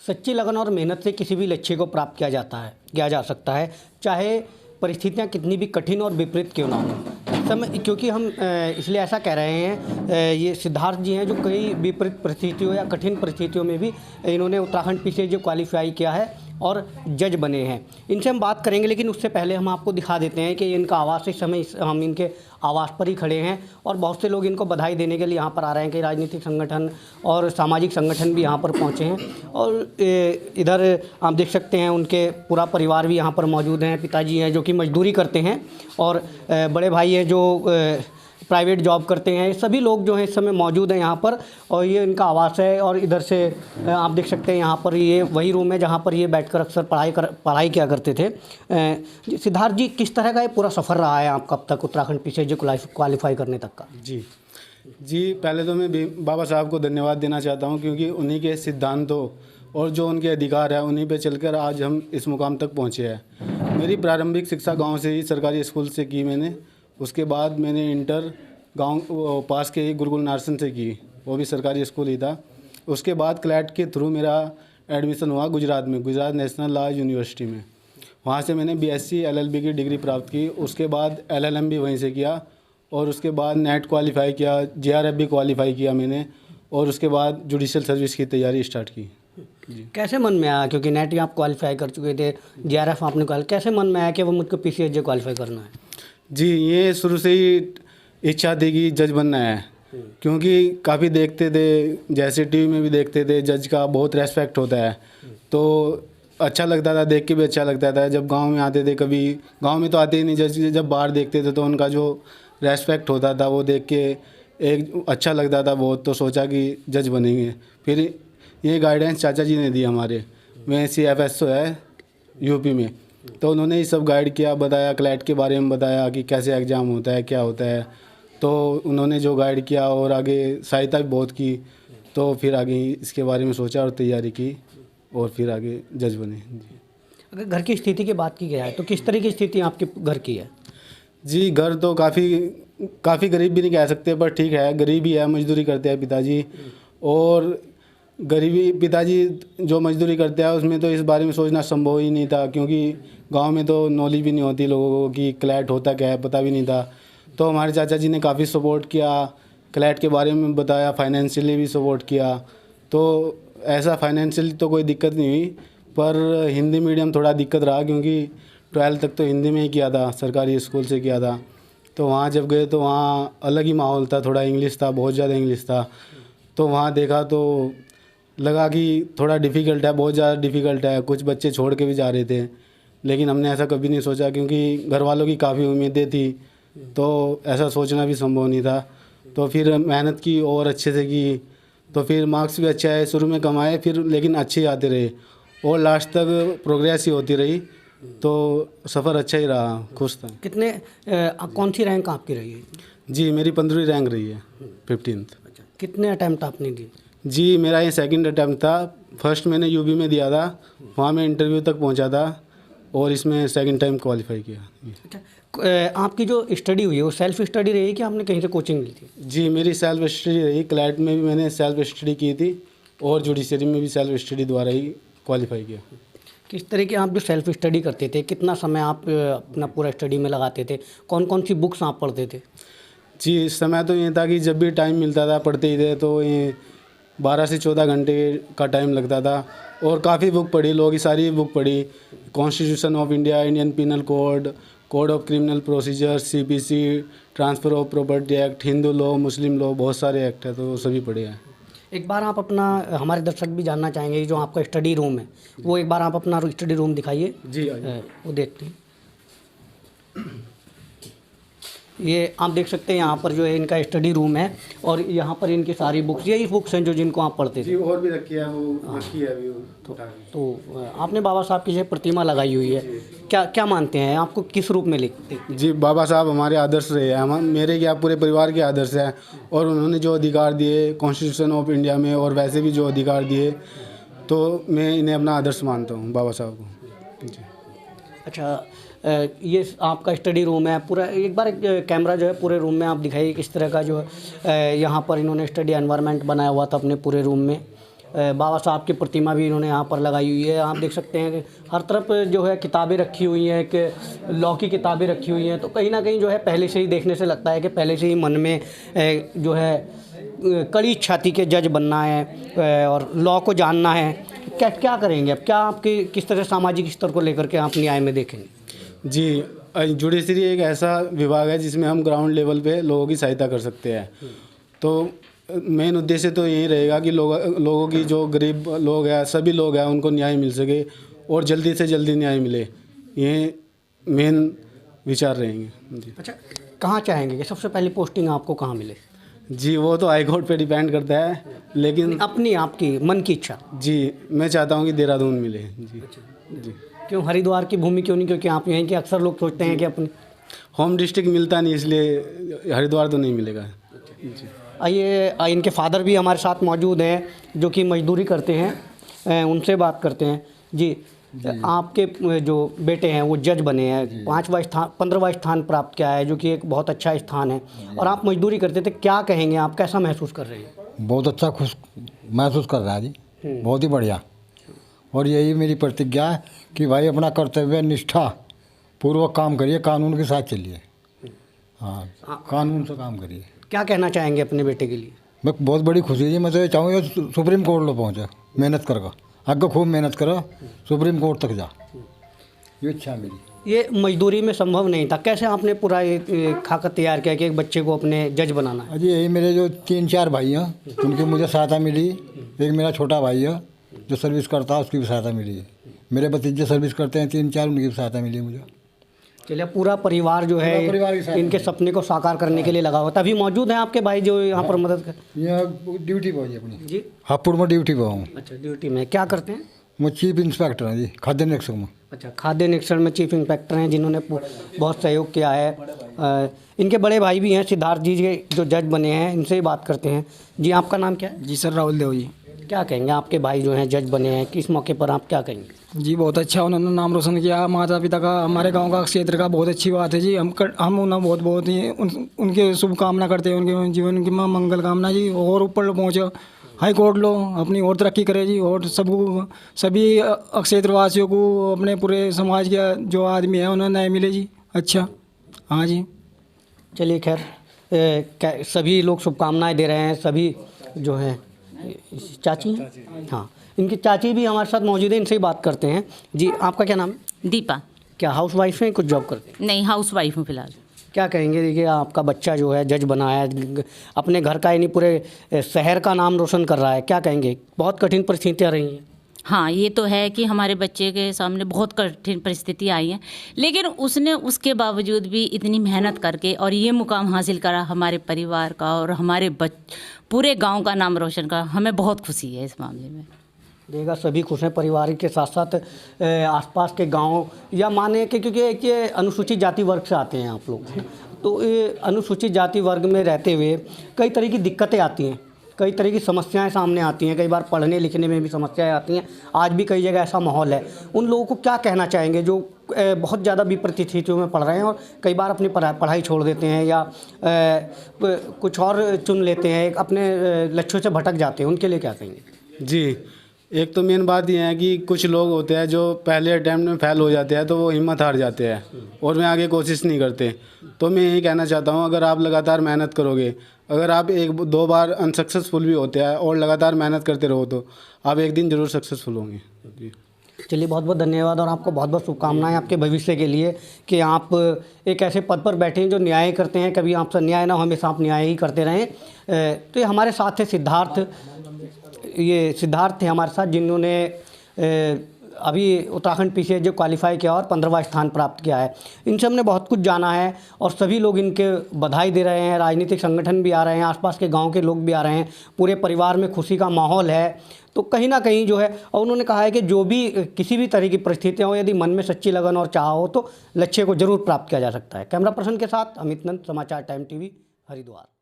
सच्ची लगन और मेहनत से किसी भी लक्ष्य को प्राप्त किया जा सकता है, चाहे परिस्थितियाँ कितनी भी कठिन और विपरीत क्यों ना हो। समय क्योंकि हम इसलिए ऐसा कह रहे हैं, ये सिद्धार्थ जी हैं जो कई विपरीत परिस्थितियों या कठिन परिस्थितियों में भी इन्होंने उत्तराखंड पीछे जो क्वालिफाई किया है और जज बने हैं। इनसे हम बात करेंगे, लेकिन उससे पहले हम आपको दिखा देते हैं कि इनका आवास, इस समय हम इनके आवास पर ही खड़े हैं और बहुत से लोग इनको बधाई देने के लिए यहाँ पर आ रहे हैं। कि राजनीतिक संगठन और सामाजिक संगठन भी यहाँ पर पहुँचे हैं और इधर आप देख सकते हैं उनके पूरा परिवार भी यहाँ पर मौजूद हैं। पिताजी हैं जो कि मजदूरी करते हैं और बड़े भाई हैं जो प्राइवेट जॉब करते हैं। सभी लोग जो हैं इस समय मौजूद हैं यहाँ पर और ये इनका आवास है। और इधर से आप देख सकते हैं यहाँ पर ये वही रूम है जहाँ पर ये बैठकर अक्सर पढ़ाई किया करते थे। सिद्धार्थ जी, किस तरह का ये पूरा सफ़र रहा है आपका अब तक उत्तराखंड पीछे जो क्वालिफाई करने तक का? जी, पहले तो मैं बाबा साहब को धन्यवाद देना चाहता हूँ, क्योंकि उन्हीं के सिद्धांतों और जो उनके अधिकार है उन्हीं पे चलकर आज हम इस मुकाम तक पहुँचे हैं। मेरी प्रारंभिक शिक्षा गांव से ही सरकारी स्कूल से की मैंने। उसके बाद मैंने इंटर गांव पास के ही गुरुकुल नर्सन से की, वो भी सरकारी स्कूल ही था। उसके बाद क्लैट के थ्रू मेरा एडमिशन हुआ गुजरात में, गुजरात नेशनल लॉ यूनिवर्सिटी में। वहाँ से मैंने बीएससी एलएलबी की डिग्री प्राप्त की। उसके बाद एलएलएम भी वहीं से किया और उसके बाद नेट क्वालिफाई किया, जेआरएफ भी क्वालिफाई किया मैंने और उसके बाद जुडिशल सर्विस की तैयारी स्टार्ट की। कैसे मन में आया, क्योंकि नेट आप क्वालिफाई कर चुके थे, जेआरएफ आपने कैसे मन में आया कि वो मुझको पीसीएसजे क्वालिफाई करना है? जी, ये शुरू से ही इच्छा थी कि जज बनना है, क्योंकि काफ़ी देखते थे, जैसे टीवी में भी देखते थे, जज का बहुत रेस्पेक्ट होता है तो अच्छा लगता था, देख के भी अच्छा लगता था। जब गांव में आते थे, कभी गांव में तो आते ही नहीं, जज जब बाहर देखते थे तो उनका जो रेस्पेक्ट होता था वो देख के एक अच्छा लगता था बहुत। तो सोचा कि जज बनेंगे। फिर ये गाइडेंस चाचा जी ने दी हमारे, मैं CFSO है यूपी में, तो उन्होंने ही सब गाइड किया, बताया, क्लैट के बारे में बताया कि कैसे एग्ज़ाम होता है, क्या होता है। तो उन्होंने जो गाइड किया और आगे सहायता भी बहुत की, तो फिर आगे इसके बारे में सोचा और तैयारी की और फिर आगे जज बने। अगर घर की स्थिति की बात की जाए तो किस तरह की स्थिति आपके घर की है? जी, घर तो काफ़ी गरीब भी नहीं कह सकते, पर ठीक है, गरीब ही है। मजदूरी करते हैं पिताजी, और गरीबी पिताजी जो मजदूरी करते हैं उसमें तो इस बारे में सोचना संभव ही नहीं था, क्योंकि गांव में तो नॉलेज भी नहीं होती लोगों को कि क्लैट होता क्या है, पता भी नहीं था। तो हमारे चाचा जी ने काफ़ी सपोर्ट किया, क्लैट के बारे में बताया, फाइनेंशियली भी सपोर्ट किया। तो ऐसा फाइनेंशियली तो कोई दिक्कत नहीं हुई, पर हिंदी मीडियम थोड़ा दिक्कत रहा, क्योंकि 12th तक तो हिंदी में ही किया था, सरकारी स्कूल से किया था। तो वहाँ जब गए तो वहाँ अलग ही माहौल था, थोड़ा इंग्लिश था, बहुत ज़्यादा इंग्लिश था। तो वहाँ देखा तो लगा कि थोड़ा डिफ़िकल्ट है, बहुत ज़्यादा डिफ़िकल्ट है। कुछ बच्चे छोड़ के भी जा रहे थे, लेकिन हमने ऐसा कभी नहीं सोचा, क्योंकि घर वालों की काफ़ी उम्मीदें थी, तो ऐसा सोचना भी संभव नहीं था। तो फिर मेहनत की और अच्छे से की, तो फिर मार्क्स भी अच्छे आए, शुरू में कम आए, फिर लेकिन अच्छे आते रहे और लास्ट तक प्रोग्रेस ही होती रही। तो सफ़र अच्छा ही रहा, खुश था। कौन सी रैंक आपकी रही है? जी, मेरी 15वीं रैंक रही है, 15th। अच्छा, कितने अटैम्प्ट आपने दिए? जी, मेरा ये सेकंड अटैम्प्ट था। फर्स्ट मैंने यूपी में दिया था, वहाँ मैं इंटरव्यू तक पहुँचा था और इसमें सेकंड टाइम क्वालिफाई किया। अच्छा, आपकी जो स्टडी हुई है वो सेल्फ स्टडी रही कि आपने कहीं से कोचिंग ली थी? जी, मेरी सेल्फ स्टडी रही। क्लैट में भी मैंने सेल्फ स्टडी की थी और जुडिशरी में भी सेल्फ स्टडी द्वारा ही क्वालिफाई किया। किस तरह की आप जो सेल्फ स्टडी करते थे, कितना समय आप अपना पूरा स्टडी में लगाते थे, कौन कौन सी बुक्स आप पढ़ते थे? जी, इस समय तो ये था कि जब भी टाइम मिलता था पढ़ते ही थे, तो ये 12 से 14 घंटे का टाइम लगता था और काफ़ी बुक पढ़ी, लोगों की सारी बुक पढ़ी। Constitution of India, Indian penal code, code of criminal procedure, CPC, transfer of property act, Hindu law, Muslim law, बहुत सारे एक्ट है, तो सभी पढ़े हैं। एक बार आप अपना, हमारे दर्शक भी जानना चाहेंगे, जो आपका स्टडी रूम है वो एक बार आप अपना स्टडी रूम दिखाइए। जी, वो देखते हैं। ये आप देख सकते हैं यहाँ पर जो है इनका स्टडी रूम है और यहाँ पर इनकी सारी बुक्स, यही बुक्स हैं जो जिनको आप पढ़ते थे। जी, और भी रखी है, वो रखी है अभी। तो आपने बाबा साहब की जो प्रतिमा लगाई हुई है, क्या मानते हैं, आपको किस रूप में लिखते? जी, बाबा साहब हमारे आदर्श रहे हैं, हम मेरे क्या पूरे परिवार के आदर्श हैं। और उन्होंने जो अधिकार दिए कॉन्स्टिट्यूशन ऑफ इंडिया में और वैसे भी जो अधिकार दिए, तो मैं इन्हें अपना आदर्श मानता हूँ, बाबा साहब को। जी। अच्छा, ये आपका स्टडी रूम है पूरा। एक बार कैमरा जो है पूरे रूम में आप दिखाइए किस तरह का जो यहाँ पर इन्होंने स्टडी एनवायरनमेंट बनाया हुआ था अपने पूरे रूम में। बाबा साहब की प्रतिमा भी इन्होंने यहाँ पर लगाई हुई है। आप देख सकते हैं कि हर तरफ जो है किताबें रखी हुई हैं, कि लॉ की किताबें रखी हुई हैं। तो कहीं ना कहीं जो है पहले से ही देखने से लगता है कि पहले से ही मन में जो है कड़ी इच्छा थी कि जज बनना है और लॉ को जानना है। क्या करेंगे अब, क्या आपके किस तरह सामाजिक स्तर को लेकर के आप न्याय में देखेंगे? जी, जुडिशरी एक ऐसा विभाग है जिसमें हम ग्राउंड लेवल पे लोगों की सहायता कर सकते हैं। तो मेन उद्देश्य तो यही रहेगा कि लोगों की, जो गरीब लोग हैं, सभी लोग हैं, उनको न्याय मिल सके और जल्दी से जल्दी न्याय मिले। ये मेन विचार रहेंगे। जी। अच्छा, कहाँ चाहेंगे कि सबसे पहली पोस्टिंग आपको कहाँ मिले? जी, वो तो हाई कोर्ट पे डिपेंड करता है, लेकिन अपनी आपकी मन की इच्छा। जी, मैं चाहता हूँ कि देहरादून मिले। जी। जी। क्यों हरिद्वार की भूमि क्यों नहीं? क्योंकि आप यहीं के अक्सर लोग सोचते हैं कि अपनी होम डिस्ट्रिक्ट मिलता नहीं, इसलिए हरिद्वार तो नहीं मिलेगा। जी। आइए, इनके फादर भी हमारे साथ मौजूद हैं जो कि मजदूरी करते हैं, उनसे बात करते हैं। जी, आपके जो बेटे हैं वो जज बने हैं, 15वां स्थान प्राप्त किया है, जो कि एक बहुत अच्छा स्थान है, और आप मजदूरी करते थे। क्या कहेंगे आप, कैसा महसूस कर रहे हैं? बहुत अच्छा खुश महसूस कर रहा है जी, बहुत ही बढ़िया। और यही मेरी प्रतिज्ञा है कि भाई अपना कर्तव्य निष्ठा पूर्वक काम करिए, कानून के साथ चलिए। हाँ, कानून से काम करिए। क्या कहना चाहेंगे अपने बेटे के लिए? मैं बहुत बड़ी खुशी है जी। मैं तो ये चाहूँगा सुप्रीम कोर्ट लो पहुँचे, मेहनत कर, आगे खूब मेहनत करो, सुप्रीम कोर्ट तक जा, ये इच्छा है मेरी। ये मजदूरी में संभव नहीं था, कैसे आपने पूरा ये खाका तैयार किया कि एक बच्चे को अपने जज बनाना है? अजी यही मेरे जो 3-4 भाई हैं उनकी मुझे सहायता मिली। एक मेरा छोटा भाई है जो सर्विस करता है, उसकी भी सहायता मिली है। मेरे भतीजे सर्विस करते हैं 3-4, उनकी भी सहायता मिली है मुझे। चलिए, पूरा परिवार जो है इनके सपने को साकार करने के लिए लगा हुआ था। अभी मौजूद हैं आपके भाई जो यहाँ पर मदद कर? यहाँ ड्यूटी पर है अपनी जी, हापुड़ में ड्यूटी पर हूँ। अच्छा, ड्यूटी में क्या करते हैं? मैं चीफ इंस्पेक्टर हैं जी, खाद्य निरीक्षक में। अच्छा, खाद्य निरीक्षण में चीफ इंस्पेक्टर हैं, जिन्होंने बहुत सहयोग किया है। इनके बड़े भाई भी हैं सिद्धार्थ जी, जो जज बने हैं, इनसे ही बात करते हैं। जी, आपका नाम क्या है? जी सर, राहुल देव जी। क्या कहेंगे, आपके भाई जो हैं जज बने हैं, किस मौके पर आप क्या कहेंगे? जी, बहुत अच्छा उन्होंने नाम रोशन किया, माता पिता का, हमारे गांव का, क्षेत्र का। बहुत अच्छी बात है जी। हम उन्हें बहुत ही उनके शुभकामना करते हैं, उनके जीवन की मंगल कामना जी। और ऊपर पहुँचो, हाई कोर्ट लो, अपनी और तरक्की करे जी। और सभी क्षेत्रवासियों को, अपने पूरे समाज के जो आदमी है, उन्हें न्याय मिले जी। अच्छा, हाँ जी। चलिए, खैर सभी लोग शुभकामनाएं दे रहे हैं। सभी जो हैं, चाची हैं? हाँ, इनकी चाची भी हमारे साथ मौजूद है, इनसे ही बात करते हैं। जी, आपका क्या नाम है? दीपा। क्या हाउस वाइफ हैं, कुछ जॉब करते हैं? नहीं, हाउस वाइफ हूँ फिलहाल। क्या कहेंगे? देखिए, आपका बच्चा जो है जज बना है, अपने घर का यानी पूरे शहर का नाम रोशन कर रहा है। क्या कहेंगे? बहुत कठिन परिस्थितियाँ रही हैं। हाँ, ये तो है कि हमारे बच्चे के सामने बहुत कठिन परिस्थिति आई हैं, लेकिन उसने उसके बावजूद भी इतनी मेहनत करके और ये मुकाम हासिल करा, हमारे परिवार का और हमारे पूरे गांव का नाम रोशन करा। हमें बहुत खुशी है इस मामले में। देखा, सभी खुश हैं, परिवार के साथ साथ आसपास के गांव, या माने कि क्योंकि एक ये अनुसूचित जाति वर्ग से आते हैं आप लोग, तो ये अनुसूचित जाति वर्ग में रहते हुए कई तरह की दिक्कतें आती हैं, कई तरह की समस्याएं सामने आती हैं, कई बार पढ़ने लिखने में भी समस्याएं आती हैं। आज भी कई जगह ऐसा माहौल है। उन लोगों को क्या कहना चाहेंगे जो बहुत ज़्यादा विपरीत स्थितियों में पढ़ रहे हैं और कई बार अपनी पढ़ाई छोड़ देते हैं या कुछ और चुन लेते हैं, अपने लक्ष्यों से भटक जाते हैं? उनके लिए क्या कहेंगे? जी, एक तो मेन बात यह है कि कुछ लोग होते हैं जो पहले अटैम्प्ट में फेल हो जाते हैं, तो वो हिम्मत हार जाते हैं और मैं आगे कोशिश नहीं करते। तो मैं यही कहना चाहता हूँ, अगर आप लगातार मेहनत करोगे, अगर आप 1-2 बार अनसक्सेसफुल भी होते हैं और लगातार मेहनत करते रहो, तो आप एक दिन ज़रूर सक्सेसफुल होंगे। जी, चलिए, बहुत बहुत धन्यवाद और आपको बहुत बहुत शुभकामनाएं आपके भविष्य के लिए कि आप एक ऐसे पद पर बैठे हैं जो न्याय करते हैं। कभी आपसे अन्याय ना हो, हमेशा आप न्याय ही करते रहें। तो ये हमारे साथ थे सिद्धार्थ, ये सिद्धार्थ थे हमारे साथ, जिन्होंने अभी उत्तराखंड पीसीएस जो क्वालिफाई किया और 15वां स्थान प्राप्त किया है। इनसे हमने बहुत कुछ जाना है और सभी लोग इनके बधाई दे रहे हैं। राजनीतिक संगठन भी आ रहे हैं, आसपास के गांव के लोग भी आ रहे हैं, पूरे परिवार में खुशी का माहौल है। तो कहीं ना कहीं जो है, और उन्होंने कहा है कि जो भी किसी भी तरह की परिस्थितियाँ हो, यदि मन में सच्ची लगन और चाह हो तो लक्ष्य को जरूर प्राप्त किया जा सकता है। कैमरा पर्सन के साथ अमित नंद, समाचार टाइम टीवी, हरिद्वार।